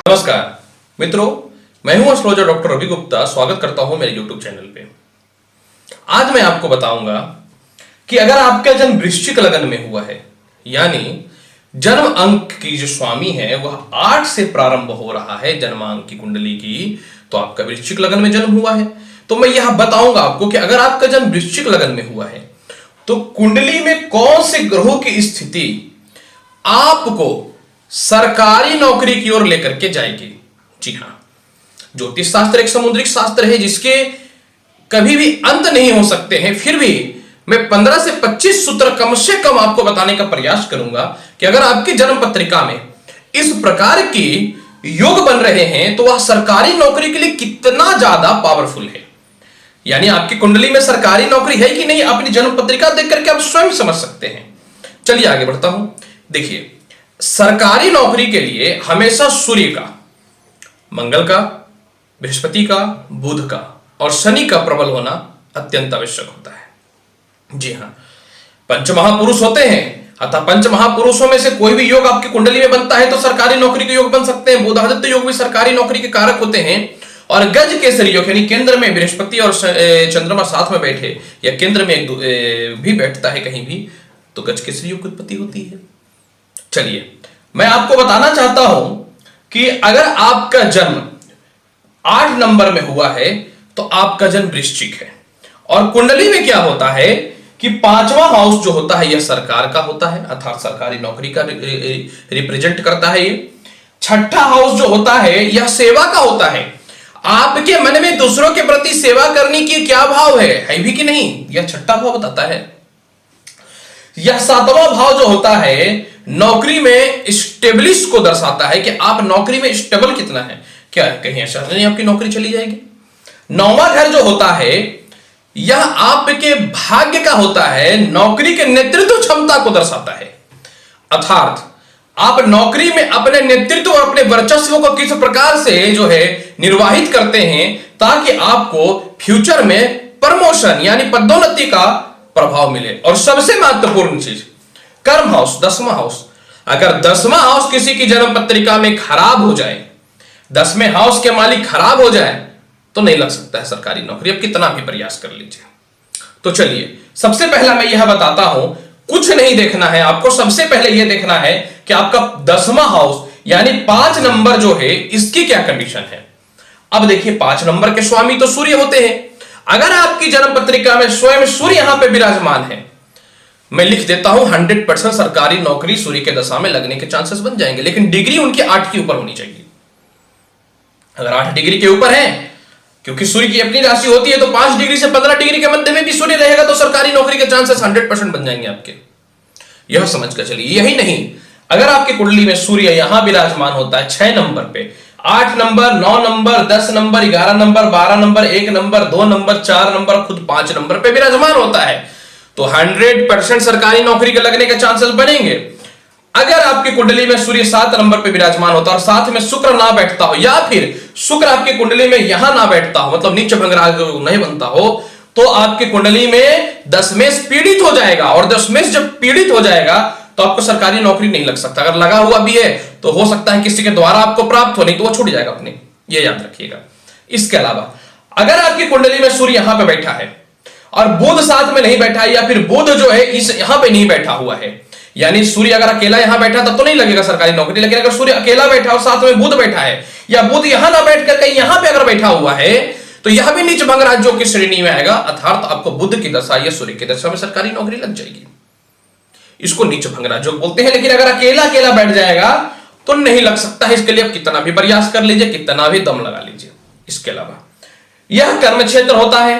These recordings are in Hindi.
नमस्कार मित्रों, मैं हूं एस्ट्रोलॉजर डॉक्टर रवि गुप्ता। स्वागत करता हूं मेरे यूट्यूब चैनल पे। आज मैं आपको बताऊंगा कि अगर आपका जन्म वृश्चिक लगन में हुआ है, यानी जन्म अंक की जो स्वामी है वह 8 से प्रारंभ हो रहा है जन्मांक की कुंडली की, तो आपका वृश्चिक लगन में जन्म हुआ है। तो मैं यह बताऊंगा आपको कि अगर आपका जन्म वृश्चिक लगन में हुआ है तो कुंडली में कौन से ग्रहों की स्थिति आपको सरकारी नौकरी की ओर लेकर के जाएगी। जी हां, ज्योतिष शास्त्र एक समुद्रिक शास्त्र है जिसके कभी भी अंत नहीं हो सकते हैं। फिर भी मैं 15 से 25 सूत्र कम से कम आपको बताने का प्रयास करूंगा कि अगर आपकी जन्म पत्रिका में इस प्रकार की योग बन रहे हैं तो वह सरकारी नौकरी के लिए कितना ज्यादा पावरफुल है। यानी आपकी कुंडली में सरकारी नौकरी है कि नहीं, अपनी जन्म पत्रिका देख करके आप स्वयं समझ सकते हैं। चलिए आगे बढ़ता हूं। देखिए, सरकारी नौकरी के लिए हमेशा सूर्य का, मंगल का, बृहस्पति का, बुध का और शनि का प्रबल होना अत्यंत आवश्यक होता है। जी हां, पंच महापुरुष होते हैं, अतः पंच महापुरुषों में से कोई भी योग आपकी कुंडली में बनता है तो सरकारी नौकरी के योग बन सकते हैं। बुधादित्य योग भी सरकारी नौकरी के कारक होते हैं। और गज केसरी योग यानी केंद्र में बृहस्पति और चंद्रमा साथ में बैठे या केंद्र में भी बैठता है कहीं भी, तो गज केसरी योग की उत्पत्ति होती है। चलिए, मैं आपको बताना चाहता हूं कि अगर आपका जन्म 8 नंबर में हुआ है तो आपका जन्म वृश्चिक है। और कुंडली में क्या होता है कि 5वां हाउस जो होता है यह सरकार का होता है, अर्थात सरकारी नौकरी का रिप्रेजेंट करता है। ये 6ठा हाउस जो होता है यह सेवा का होता है। आपके मन में दूसरों के प्रति सेवा करने की क्या भाव है भी कि नहीं, यह 6ठा भाव बताता है। यह 7वां भाव जो होता है नौकरी में स्टेबलिश को दर्शाता है कि आप नौकरी में स्टेबल कितना है, क्या कहीं ऐसा नहीं आपकी नौकरी चली जाएगी। 9वां घर जो होता है यह आपके भाग्य का होता है, नौकरी के नेतृत्व क्षमता को दर्शाता है। अर्थात आप नौकरी में अपने नेतृत्व और अपने वर्चस्व को किस प्रकार से जो है निर्वाहित करते हैं ताकि आपको फ्यूचर में प्रमोशन यानी पदोन्नति का प्रभाव मिले। और सबसे महत्वपूर्ण चीज कर्म हाउस, 10वां हाउस। अगर 10वां हाउस किसी की जन्म पत्रिका में खराब हो जाए, 10वें हाउस के मालिक खराब हो जाए तो नहीं लग सकता है सरकारी नौकरी, अब कितना भी प्रयास कर लीजिए। तो चलिए, सबसे पहला मैं यह बताता हूं, कुछ नहीं देखना है आपको, सबसे पहले यह देखना है कि आपका 10वां हाउस यानी 5 नंबर जो है इसकी क्या कंडीशन है। अब देखिए, 5 नंबर के स्वामी तो सूर्य होते हैं। अगर आपकी जन्म पत्रिका में स्वयं सूर्य यहां पे विराजमान है, मैं लिख देता हूं 100% सरकारी नौकरी सूर्य के दशा में लगने के चांसेस बन जाएंगे, लेकिन डिग्री उनकी 8 के ऊपर होनी चाहिए। अगर 8 डिग्री के ऊपर है, क्योंकि सूर्य की अपनी राशि होती है, तो 5 डिग्री से 15 डिग्री के मध्य में भी सूर्य रहेगा तो सरकारी नौकरी के चांसेस 100% बन जाएंगे आपके। यह समझ कर चलिए। यही नहीं, अगर आपकी कुंडली में सूर्य यहां विराजमान होता है 6 नंबर पे, 8 number, 9 number, 10 number, 11 number, 12 number, 1 number, 2 number, 4 number, खुद 5 नंबर पे विराजमान होता है, तो 100% सरकारी नौकरी के लगने के चांसेस बनेंगे। अगर आपकी कुंडली में सूर्य 7 नंबर पे विराजमान होता है और साथ में शुक्र ना बैठता हो, या फिर शुक्र आपकी कुंडली में यहां ना बैठता हो, मतलब नीच भंगराज नहीं बनता हो, तो आपकी कुंडली में दशमेश पीड़ित हो जाएगा। और दशमेश जब पीड़ित हो जाएगा तो आपको सरकारी नौकरी नहीं लग सकता। अगर लगा हुआ भी है तो हो सकता है किसी के द्वारा आपको प्राप्त हो, नहीं तो वो छूट जाएगा अपने, ये याद रखिएगा। इसके अलावा अगर आपकी कुंडली में सूर्य यहां पे बैठा है और बुध साथ में नहीं बैठा है, या फिर बुध जो है इस यहां पे नहीं बैठा हुआ है, यानी सूर्य अगर अकेला यहां बैठा तब तो नहीं लगेगा सरकारी नौकरी, लेकिन अगर सूर्य अकेला बैठा और साथ में बुध बैठा है, या बुध यहां ना बैठकर कहीं यहां पे अगर बैठा हुआ है, तो यह भी नीच भंग राज्यों की श्रेणी में आएगा। अर्थात आपको बुध की दशा या सूर्य की दशा में सरकारी नौकरी लग जाएगी। इसको नीच भंग राज्यों बोलते हैं। लेकिन अगर अकेला अकेला बैठ जाएगा तो नहीं लग सकता है। इसके लिए आप कितना भी प्रयास कर लीजिए, कितना भी दम लगा लीजिए। इसके अलावा यह कर्म क्षेत्र होता है।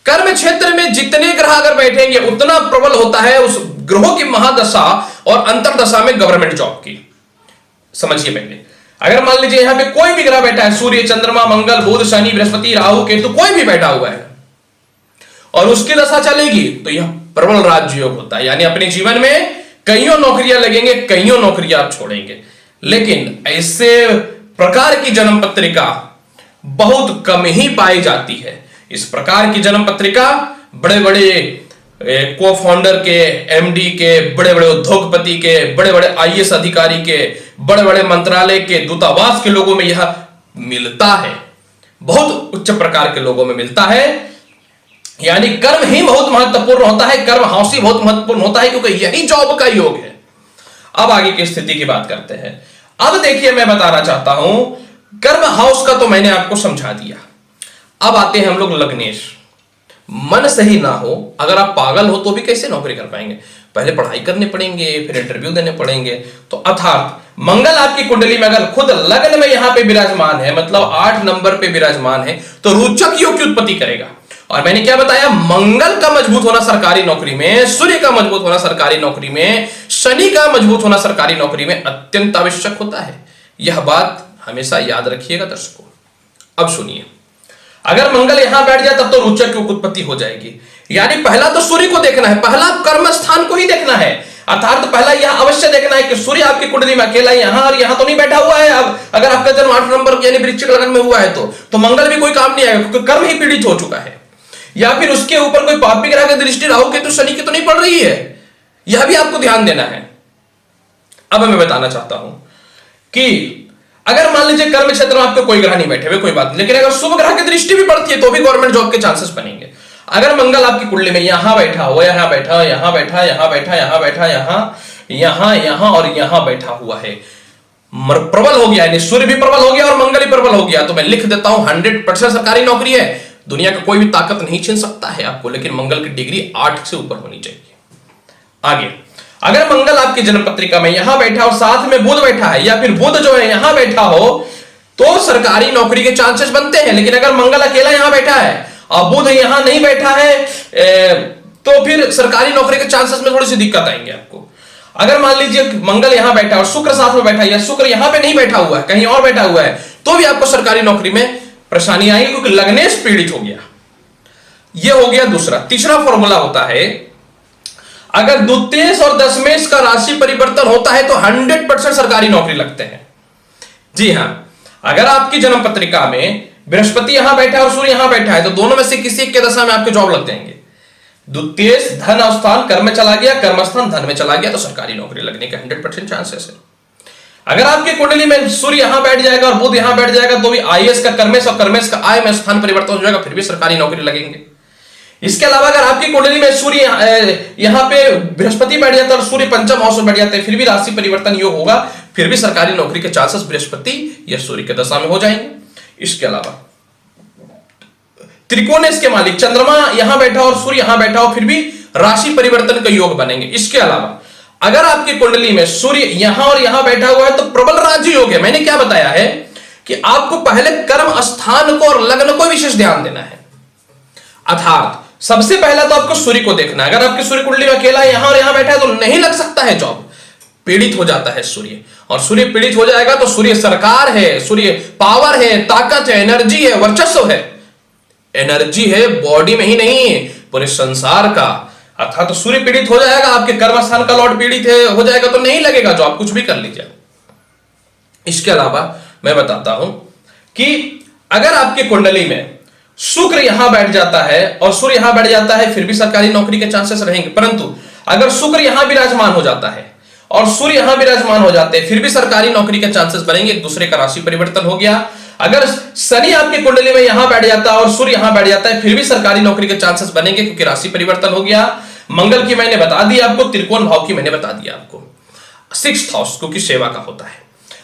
कर्म क्षेत्र में जितने ग्रह अगर बैठेंगे उतना प्रबल होता है उस ग्रहों की महादशा और अंतरदशा में गवर्नमेंट जॉब की। समझिए पहले, अगर मान लीजिए यहां पे कोई भी ग्रह बैठा है, सूर्य, चंद्रमा, मंगल, बुध, शनि, बृहस्पति, राहु, केतु, कोई भी बैठा हुआ है और उसकी दशा चलेगी तो यह प्रबल राजयोग होता है। यानी अपने जीवन में कईयों नौकरियां लगेंगे, कईयों नौकरियां आप छोड़ेंगे। लेकिन ऐसे प्रकार की जन्म पत्रिका बहुत कम ही पाई जाती है। इस प्रकार की जन्म पत्रिका बड़े बड़े को फाउंडर के, एमडी के, बड़े बड़े उद्योगपति के, बड़े बड़े आईएएस अधिकारी के, बड़े बड़े मंत्रालय के, दूतावास के लोगों में यह मिलता है, बहुत उच्च प्रकार के लोगों में मिलता है। यानी कर्म ही बहुत महत्वपूर्ण होता है, कर्म हाउस ही बहुत महत्वपूर्ण होता है, क्योंकि यही जॉब का योग है। अब आगे की स्थिति की बात करते हैं। अब देखिए, मैं बताना चाहता हूं, कर्म हाउस का तो मैंने आपको समझा दिया। अब आते हैं हम लोग लग्नेश। मन सही ना हो, अगर आप पागल हो तो भी कैसे नौकरी कर पाएंगे? पहले पढ़ाई करने पड़ेंगे, फिर इंटरव्यू देने पड़ेंगे। तो अर्थात मंगल आपकी कुंडली में अगर खुद लग्न में यहां पे विराजमान है, मतलब 8 नंबर पे विराजमान है, तो रोचक योग की उत्पत्ति करेगा। और मैंने क्या बताया, मंगल का मजबूत होना सरकारी नौकरी में, सूर्य का मजबूत होना सरकारी नौकरी में, शनि का मजबूत होना सरकारी नौकरी में अत्यंत आवश्यक होता है। यह बात हमेशा याद रखिएगा दर्शकों। अब सुनिए, अगर मंगल यहां बैठ जाए तब तो रोचक योग उत्पत्ति हो जाएगी। यानी पहला तो सूर्य को देखना है, पहला कर्म स्थान को ही देखना है। अर्थात पहला यह अवश्य देखना है कि सूर्य आपकी कुंडली में अकेला यहां और यहां तो नहीं बैठा हुआ है। अब अगर आपका जन्म 8 नंबर यानी वृश्चिक लग्न में हुआ है तो मंगल भी कोई काम नहीं आएगा, क्योंकि कर्म ही पीड़ित हो चुका है। या फिर उसके ऊपर कोई पापी ग्रह की दृष्टि राहु केतु शनि की तो नहीं पड़ रही है, यह भी आपको ध्यान देना है। अब मैं बताना चाहता हूं कि अगर मान लीजिए कर्म क्षेत्र में आपके कोई ग्रह नहीं बैठे हुए, कोई बात नहीं, लेकिन अगर शुभ ग्रह की दृष्टि भी पड़ती है तो भी गवर्नमेंट जॉब के चांसेस बनेंगे। अगर मंगल आपकी कुंडली में यहां बैठा हुआ, यहां बैठा, यहां बैठा, यहां बैठा, यहां बैठा, यहां और यहां बैठा हुआ है, प्रबल हो गया, यानी सूर्य भी प्रबल हो गया और मंगल भी प्रबल हो गया, तो मैं लिख देता हूं 100% सरकारी नौकरी है। दुनिया का कोई भी ताकत नहीं छीन सकता है आपको, लेकिन मंगल की डिग्री 8 से ऊपर होनी चाहिए। आगे, अगर मंगल आपकी जन्म पत्रिका में यहां बैठा और साथ में बुध बैठा है, या फिर बुध जो है यहां बैठा हो, तो सरकारी नौकरी के चांसेस बनते हैं। लेकिन अगर मंगल अकेला यहां बैठा है और बुध यहां नहीं बैठा है, तो फिर सरकारी नौकरी के चांसेस में थोड़ी सी दिक्कत आएंगे आपको। अगर मान लीजिए मंगल यहां बैठा और शुक्र साथ में बैठा है, या शुक्र यहां पे नहीं बैठा हुआ है, कहीं और बैठा हुआ है, तो भी आपको सरकारी नौकरी में परेशानी आएगी, क्योंकि लग्नेश पीड़ित हो गया। यह हो गया दूसरा। तीसरा फॉर्मूला होता है, अगर द्वितीयेश और दशमेश का राशि परिवर्तन होता है तो 100% सरकारी नौकरी लगते हैं। जी हां, अगर आपकी जन्म पत्रिका में बृहस्पति यहां बैठा है और सूर्य यहां बैठा है, तो दोनों में से किसी एक के दशा में आपके जॉब लग जाएंगे। द्वितीयेश धन स्थान कर्म में चला गया, कर्म स्थान धन में चला गया, तो सरकारी नौकरी लगने के 100% चांसेस है। अगर आपकी कुंडली में सूर्य यहां बैठ जाएगा और बुध यहां बैठ जाएगा, तो भी आईएएस का कर्मेश और कर्मेश का आय में स्थान परिवर्तन हो जाएगा, फिर भी सरकारी नौकरी लगेंगे। इसके अलावा अगर आपकी कुंडली में सूर्य यहां पे बृहस्पति बैठ जाता है और सूर्य पंचम हाउस में बैठ जाते हैं, फिर भी राशि परिवर्तन योग होगा, फिर भी सरकारी नौकरी के चांसेस बृहस्पति या सूर्य के दशा में हो जाएंगे। इसके अलावा त्रिकोणेश के मालिक चंद्रमा यहां बैठा और सूर्य यहां बैठा हो, फिर भी राशि परिवर्तन के योग बनेंगे। इसके अलावा अगर आपकी कुंडली में सूर्य यहां और यहां बैठा हुआ है, तो प्रबल राज्य योग है। मैंने क्या बताया है कि आपको पहले कर्म स्थान को और लग्न को विशेष ध्यान देना है। अर्थात सबसे पहला तो आपको सूर्य को देखना है। अगर आपकी सूर्य कुंडली में अकेला यहां और यहां बैठा है, तो नहीं लग सकता है जॉब, पीड़ित हो जाता है सूर्य। और सूर्य पीड़ित हो जाएगा तो सूर्य सरकार है, सूर्य पावर है, ताकत है, एनर्जी है, वर्चस्व है, एनर्जी है बॉडी में ही नहीं पूरे संसार का। अर्थात तो सूर्य पीड़ित हो जाएगा, आपके कर्म स्थान का लॉर्ड पीड़ित हो जाएगा, तो नहीं लगेगा जॉब, कुछ भी कर लीजिए। इसके अलावा मैं बताता हूं कि अगर आपकी कुंडली में शुक्र यहां बैठ जाता है और सूर्य यहां बैठ जाता है, फिर भी सरकारी नौकरी के चांसेस रहेंगे। परंतु अगर शुक्र यहां विराजमान हो जाता है और सूर्य यहां विराजमान हो जाते हैं, फिर भी सरकारी नौकरी के चांसेस बनेंगे। एक दूसरे का राशि परिवर्तन हो गया। अगर शनि आपकी कुंडली में यहां बैठ जाता है और सूर्य यहां बैठ जाता है, फिर भी सरकारी नौकरी के चांसेस बनेंगे, क्योंकि राशि परिवर्तन हो गया। मंगल की मैंने बता दी आपको, त्रिकोण भाव की मैंने बता दिया आपको। 6th हाउस क्योंकि सेवा का होता है,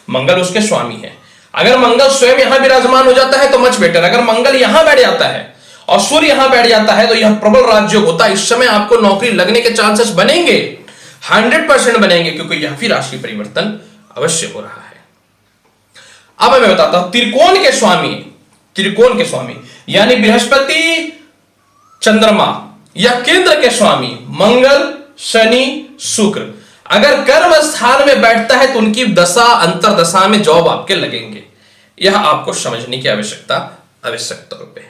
मंगल उसके स्वामी है। अगर मंगल स्वयं यहां विराजमान हो जाता है तो मच बेटर। अगर मंगल यहां बैठ जाता है और सूर्य यहां बैठ जाता है, तो यह प्रबल राजयोग होता है। इस समय आपको नौकरी लगने के चांसेस बनेंगे, 100% बनेंगे, क्योंकि यह भी राशि परिवर्तन अवश्य हो रहा है। अब मैं बताता हूं त्रिकोण के स्वामी यानी बृहस्पति, चंद्रमा या केंद्र के स्वामी मंगल, शनि, शुक्र अगर कर्म स्थान में बैठता है, तो उनकी दशा अंतरदशा में जॉब आपके लगेंगे। यह आपको समझने की आवश्यकता रूप है।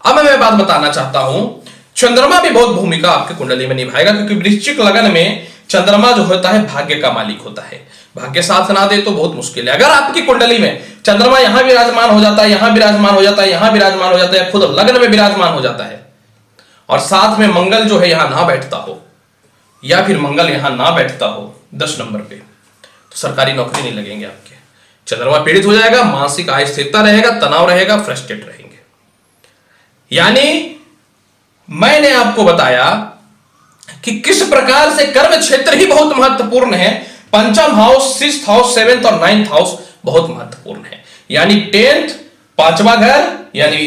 अब मैं बात बताना चाहता हूं, चंद्रमा भी बहुत भूमिका आपके कुंडली में निभाएगा, क्योंकि वृश्चिक लगन में चंद्रमा जो होता है भाग्य का मालिक होता है। भाग्य साथ ना दे तो बहुत मुश्किल है। अगर आपकी कुंडली में चंद्रमा यहां विराजमान हो जाता है, यहां विराजमान हो जाता है, यहां विराजमान हो जाता है, खुद लग्न में विराजमान हो जाता है, और साथ में मंगल जो है यहां ना बैठता हो, या फिर मंगल यहां ना बैठता हो 10 नंबर पे, तो सरकारी नौकरी नहीं लगेंगे आपके। चंद्रमा पीड़ित हो जाएगा, मानसिक अस्थिरता रहेगा, तनाव रहेगा, फ्रस्ट्रेट रहेंगे। यानी मैंने आपको बताया कि किस प्रकार से कर्म क्षेत्र ही बहुत महत्वपूर्ण है। पंचम हाउस, सिक्स्थ हाउस, सेवेंथ और नाइन्थ हाउस बहुत महत्वपूर्ण है। यानी 10th, 5वां घर, यानी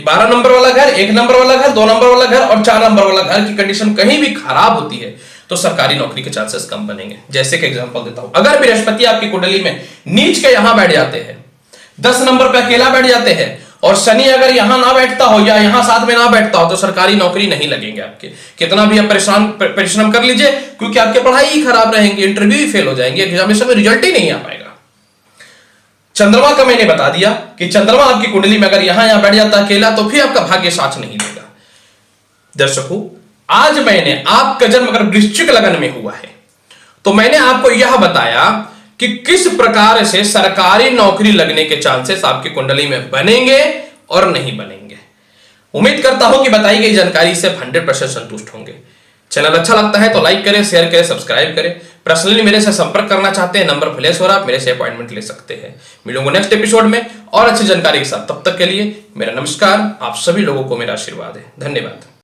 12 नंबर वाला घर, 1 नंबर वाला घर, 2 नंबर वाला घर और 4 नंबर वाला घर की कंडीशन कहीं भी खराब होती है तो सरकारी नौकरी के चांसेस कम बनेंगे। जैसे कि एग्जांपल देता हूं, अगर बृहस्पति आपकी कुंडली में नीच के यहां बैठ जाते हैं, 10 नंबर पे अकेला बैठ जाते हैं, और शनि अगर यहां ना बैठता हो या यहां साथ में ना बैठता हो, तो सरकारी नौकरी नहीं लगेंगे आपके। कितना भी आप परिश्रम कर लीजिए, क्योंकि आपके पढ़ाई ही खराब रहेंगे, इंटरव्यू ही फेल हो जाएंगे, एग्जामिनेशन में रिजल्ट ही नहीं आ पाएगा। चंद्रमा का मैंने बता दिया कि चंद्रमा आपकी कुंडली में अगर यहां बैठ जाता अकेला तो फिर आपका भाग्य साथ नहीं देगा। दर्शकों, आज मैंने आपका जन्म अगर वृश्चिक लगन में हुआ है तो मैंने आपको यह बताया कि किस प्रकार से सरकारी नौकरी लगने के चांसेस आपकी कुंडली में बनेंगे और नहीं बनेंगे। उम्मीद करता हूं कि बताई गई जानकारी से 100% संतुष्ट होंगे। चैनल अच्छा लगता है तो लाइक करें, शेयर करें, सब्सक्राइब करें। पर्सनली मेरे से संपर्क करना चाहते हैं, नंबर फ्लैश हो रहा है, आप मेरे से अपॉइंटमेंट ले सकते हैं। मिलूंगा नेक्स्ट एपिसोड में और अच्छी जानकारी के साथ। तब तक के लिए मेरा नमस्कार। आप सभी लोगों को मेरा आशीर्वाद है। धन्यवाद।